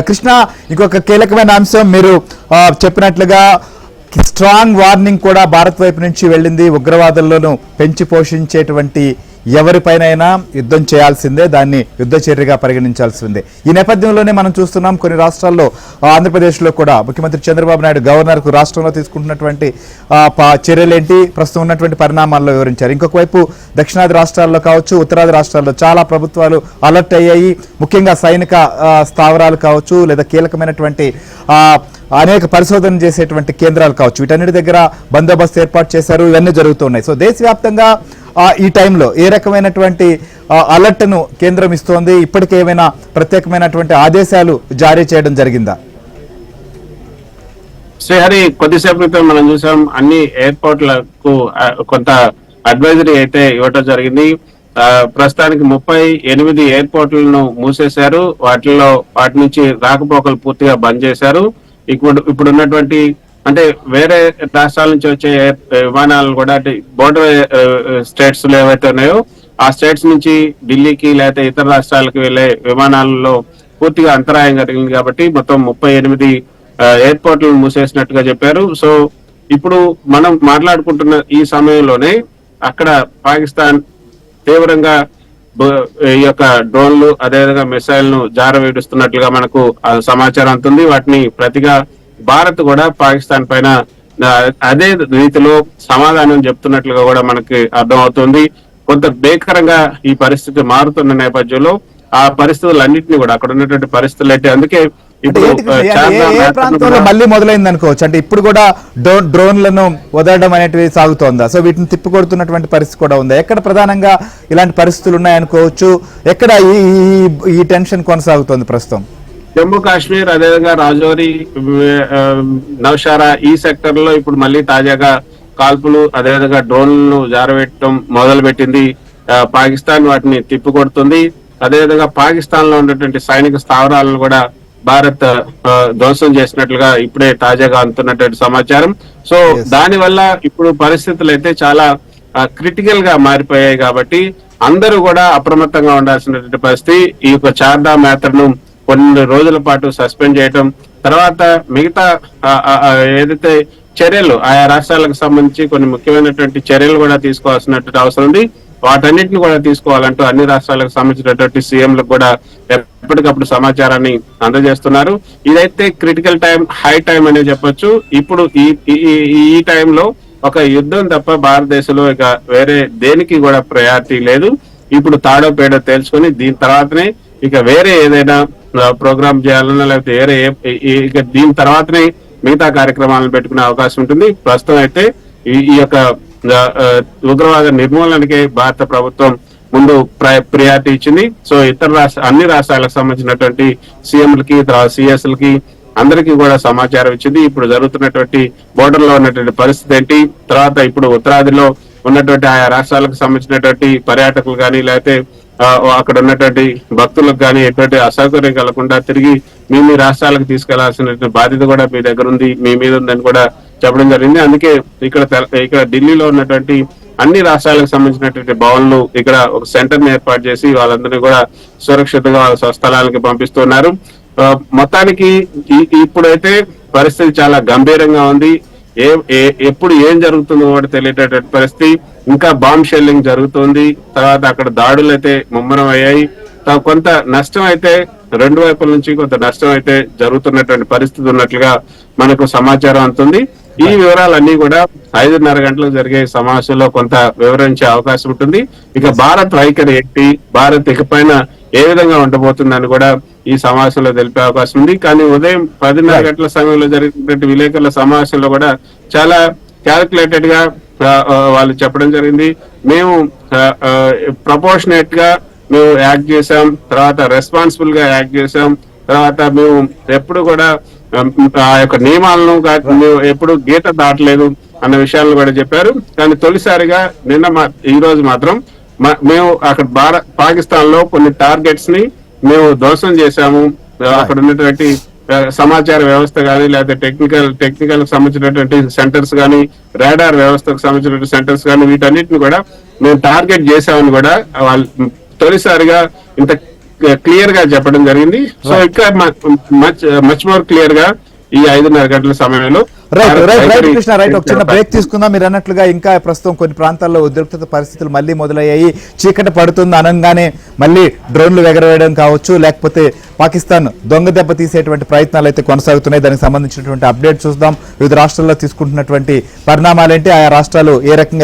కృష్ణ, ఇంకొక కీలకమైన అంశం మీరు చెప్పినట్లుగా స్ట్రాంగ్ వార్నింగ్ కూడా భారత్ వైపు నుంచి వెళ్ళింది. ఉగ్రవాదులను పెంచి పోషించేటువంటి ఎవరిపైనైనా యుద్ధం చేయాల్సిందే, దాన్ని యుద్ధ చర్యగా పరిగణించాల్సిందే. ఈ నేపథ్యంలోనే మనం చూస్తున్నాం కొన్ని రాష్ట్రాల్లో, ఆంధ్రప్రదేశ్లో కూడా ముఖ్యమంత్రి చంద్రబాబు నాయుడు గవర్నర్కు రాష్ట్రంలో తీసుకుంటున్నటువంటి చర్యలేంటి, ప్రస్తుతం ఉన్నటువంటి పరిణామాల్లో వివరించారు. ఇంకొక వైపు దక్షిణాది రాష్ట్రాల్లో కావచ్చు, ఉత్తరాది రాష్ట్రాల్లో చాలా ప్రభుత్వాలు అలర్ట్ అయ్యాయి. ముఖ్యంగా సైనిక స్థావరాలు కావచ్చు, లేదా కీలకమైనటువంటి అనేక పరిశోధన చేసేటువంటి కేంద్రాలు కావచ్చు, వీటన్నిటి దగ్గర బందోబస్తు ఏర్పాటు చేశారు. ఇవన్నీ జరుగుతున్నాయి. సో దేశవ్యాప్తంగా ఈ టైంలో ఏ రకమైనటువంటి అలర్ట్ను కేంద్రం ఇస్తోంది? ఇప్పటికే ఏమైనా ప్రత్యేకమైనటువంటి ఆదేశాలు జారీ చేయడం జరిగిందా? శ్రీహరి, కొద్దిసేపు క్రితం మనం చూసాం అన్ని ఎయిర్పోర్ట్లకు కొంత అడ్వైజరీ అయితే ఇవ్వటం జరిగింది. ప్రస్తుతానికి 38 ఎయిర్పోర్ట్లను మూసేశారు. వాటి నుంచి రాకపోకలు పూర్తిగా బంద్ చేశారు. ఇప్పుడు ఉన్నటువంటి అంటే వేరే రాష్ట్రాల నుంచి వచ్చే విమానాలు కూడా, అంటే బోర్డర్ స్టేట్స్ లో ఏవైతే ఉన్నాయో ఆ స్టేట్స్ నుంచి ఢిల్లీకి లేకపోతే ఇతర రాష్ట్రాలకు వెళ్లే విమానాలలో పూర్తిగా అంతరాయం కలిగింది. కాబట్టి మొత్తం 38 ఎయిర్పోర్ట్లను మూసేసినట్టుగా చెప్పారు. సో ఇప్పుడు మనం మాట్లాడుకుంటున్న ఈ సమయంలోనే అక్కడ పాకిస్తాన్ తీవ్రంగా ఈ యొక్క డ్రోన్లు అదేవిధంగా మిసైల్ ను జారవేడుస్తున్నట్లుగా మనకు సమాచారం అందుతుంది. వాటిని ప్రతిగా భారత్ కూడా పాకిస్తాన్ పైన అదే రీతిలో సమాధానం చెప్తున్నట్లుగా కూడా మనకి అర్థమవుతుంది. కొంత భీకరంగా ఈ పరిస్థితి మారుతున్న నేపథ్యంలో ఆ పరిస్థితులన్నింటినీ కూడా, అక్కడ ఉన్నటువంటి పరిస్థితులు అయితే అందుకే ప్రాంతంలో మళ్ళీ మొదలైంది అనుకోవచ్చు. అంటే ఇప్పుడు కూడా డ్రోన్లను వదలడం అనేటివి సాగుతోందా? సో వీటిని తిప్పికొడుతున్నటువంటి పరిస్థితి కూడా ఉందా? ఎక్కడ ప్రధానంగా ఇలాంటి పరిస్థితులు ఉన్నాయనుకోవచ్చు? ఎక్కడ ఈ టెన్షన్ కొనసాగుతోంది ప్రస్తుతం? జమ్మూ కాశ్మీర్, అదేవిధంగా రాజౌరి, నౌషారా ఈ సెక్టర్ లో ఇప్పుడు మళ్ళీ తాజాగా కాల్పులు అదేవిధంగా డ్రోన్లను జారవేయటం మొదలు పెట్టింది పాకిస్తాన్. వాటిని తిప్పికొడుతుంది. అదేవిధంగా పాకిస్తాన్ లో ఉన్నటువంటి సైనిక స్థావరాలను కూడా భారత్ ధ్వంసం చేసినట్లుగా ఇప్పుడే తాజాగా అందుతున్నటువంటి సమాచారం. సో దాని వల్ల ఇప్పుడు పరిస్థితులు అయితే చాలా క్రిటికల్ గా మారిపోయాయి. కాబట్టి అందరూ కూడా అప్రమత్తంగా ఉండాల్సినటువంటి పరిస్థితి. ఈ యొక్క చార్ధామ్ యాత్రను కొన్ని రోజుల పాటు సస్పెండ్ చేయటం, తర్వాత మిగతా ఏదైతే చర్యలు ఆయా రాష్ట్రాలకు సంబంధించి కొన్ని ముఖ్యమైనటువంటి చర్యలు కూడా తీసుకోవాల్సినటువంటి అవసరం ఉంది. వాటన్నిటిని కూడా తీసుకోవాలంటూ అన్ని రాష్ట్రాలకు సంబంధించినటువంటి సీఎంలకు కూడా ఎప్పటికప్పుడు సమాచారాన్ని అందజేస్తున్నారు. ఇదైతే క్రిటికల్ టైం, హై టైం అనే చెప్పొచ్చు. ఇప్పుడు ఈ టైంలో ఒక యుద్ధం తప్ప భారతదేశంలో ఇక వేరే దేనికి కూడా ప్రయారిటీ లేదు. ఇప్పుడు తాడో పేడో తేల్చుకొని దీని తర్వాతనే ఇక వేరే ఏదైనా ప్రోగ్రామ్ చేయాలన్నా లేకపోతే వేరే ఇక దీని తర్వాతనే మిగతా కార్యక్రమాలను పెట్టుకునే అవకాశం ఉంటుంది. ప్రస్తుతం అయితే ఈ యొక్క ఉగ్రవాద నిర్మూలనకే భారత ప్రభుత్వం ముందు ప్రియారిటీ ఇచ్చింది. సో అన్ని రాష్ట్రాలకు సంబంధించినటువంటి సీఎంలకి, సిఎస్ లకి అందరికీ కూడా సమాచారం ఇచ్చింది. ఇప్పుడు జరుగుతున్నటువంటి బోర్డర్ లో ఉన్నటువంటి పరిస్థితి ఏంటి, తర్వాత ఇప్పుడు ఉత్తరాదిలో ఉన్నటువంటి ఆయా రాష్ట్రాలకు సంబంధించినటువంటి పర్యాటకులు కానీ లేకపోతే అక్కడ ఉన్నటువంటి భక్తులకు కానీ ఎటువంటి అసౌకర్యం కలగకుండా తిరిగి మీ రాష్ట్రాలకు తీసుకెళ్లాల్సిన బాధ్యత కూడా మీ దగ్గర ఉంది, మీ మీద ఉందని కూడా చెప్పడం జరిగింది. అందుకే ఇక్కడ ఢిల్లీలో ఉన్నటువంటి అన్ని రాష్ట్రాలకు సంబంధించినటువంటి భవన్లు ఇక్కడ ఒక సెంటర్ ని ఏర్పాటు చేసి వాళ్ళందరినీ కూడా సురక్షితంగా వాళ్ళ స్వస్థలానికి పంపిస్తున్నారు. మొత్తానికి ఇప్పుడైతే పరిస్థితి చాలా గంభీరంగా ఉంది. ఎప్పుడు ఏం జరుగుతుందో కూడా తెలియటటువంటి పరిస్థితి. ఇంకా బాంబ్ షెల్లింగ్ జరుగుతుంది. తర్వాత అక్కడ దాడులు అయితే ముమ్మరం అయ్యాయి. కొంత నష్టం అయితే రెండు వైపుల నుంచి కొంత నష్టం అయితే జరుగుతున్నటువంటి పరిస్థితి ఉన్నట్లుగా మనకు సమాచారం అందుతుంది. ఈ వివరాలన్నీ కూడా 5:30 గంటలకు జరిగే సమావేశంలో కొంత వివరించే అవకాశం ఉంటుంది. ఇక భారత్ వైఖరి ఏంటి, భారత్ ఇకపైన ఏ విధంగా ఉండబోతుందని కూడా ఈ సమావేశంలో తెలిపే అవకాశం ఉంది. కానీ ఉదయం 10:30 గంటల సమయంలో జరిగినటువంటి విలేకరుల సమావేశంలో కూడా చాలా క్యాల్కులేటెడ్ గా వాళ్ళు చెప్పడం జరిగింది. మేము ప్రపోర్షనేట్ గా మేము యాక్ట్ చేసాం, తర్వాత రెస్పాన్సిబుల్ గా యాక్ట్ చేసాం, తర్వాత మేము ఎప్పుడు కూడా ఆ యొక్క నియమాలను మేము ఎప్పుడు గీత దాటలేదు అన్న విషయాలను కూడా చెప్పారు. కానీ తొలిసారిగా ఈ రోజు మాత్రం మేము అక్కడ పాకిస్తాన్ లో కొన్ని టార్గెట్స్ ని మేము ధ్వంసం చేశాము. అక్కడ ఉన్నటువంటి సమాచార వ్యవస్థ కానీ లేకపోతే టెక్నికల్ సంబంధించినటువంటి సెంటర్స్ కానీ, రాడార్ వ్యవస్థకు సంబంధించినటువంటి సెంటర్స్ కానీ వీటన్నిటిని కూడా మేము టార్గెట్ చేశామని కూడా వాళ్ళు తొలిసారిగా ఇంత క్లియర్ గా చెప్పడం జరిగింది. సో ఇంకా మచ్ మోర్ క్లియర్ గా ఈ 5:30 గంటల సమయంలో రైట్ కృష్ణ రైట్ ఒక చిన్న బ్రేక్ తీసుకుందాం. మీరు అన్నట్లుగా ఇంకా ప్రస్తుతం కొన్ని ప్రాంతాల్లో ఉద్రిక్తత పరిస్థితులు మళ్ళీ మొదలయ్యాయి. చీకటి పడుతుంది అనగానే మళ్ళీ డ్రోన్లు ఎగరవేయడం కావచ్చు, లేకపోతే పాకిస్తాన్ దొంగ దెబ్బ తీసేటువంటి ప్రయత్నాలు అయితే కొనసాగుతున్నాయి. దానికి సంబంధించినటువంటి అప్డేట్ చూద్దాం. వివిధ రాష్ట్రాల్లో తీసుకుంటున్నటువంటి పరిణామాలేంటి, ఆయా రాష్ట్రాలు ఏ రకంగా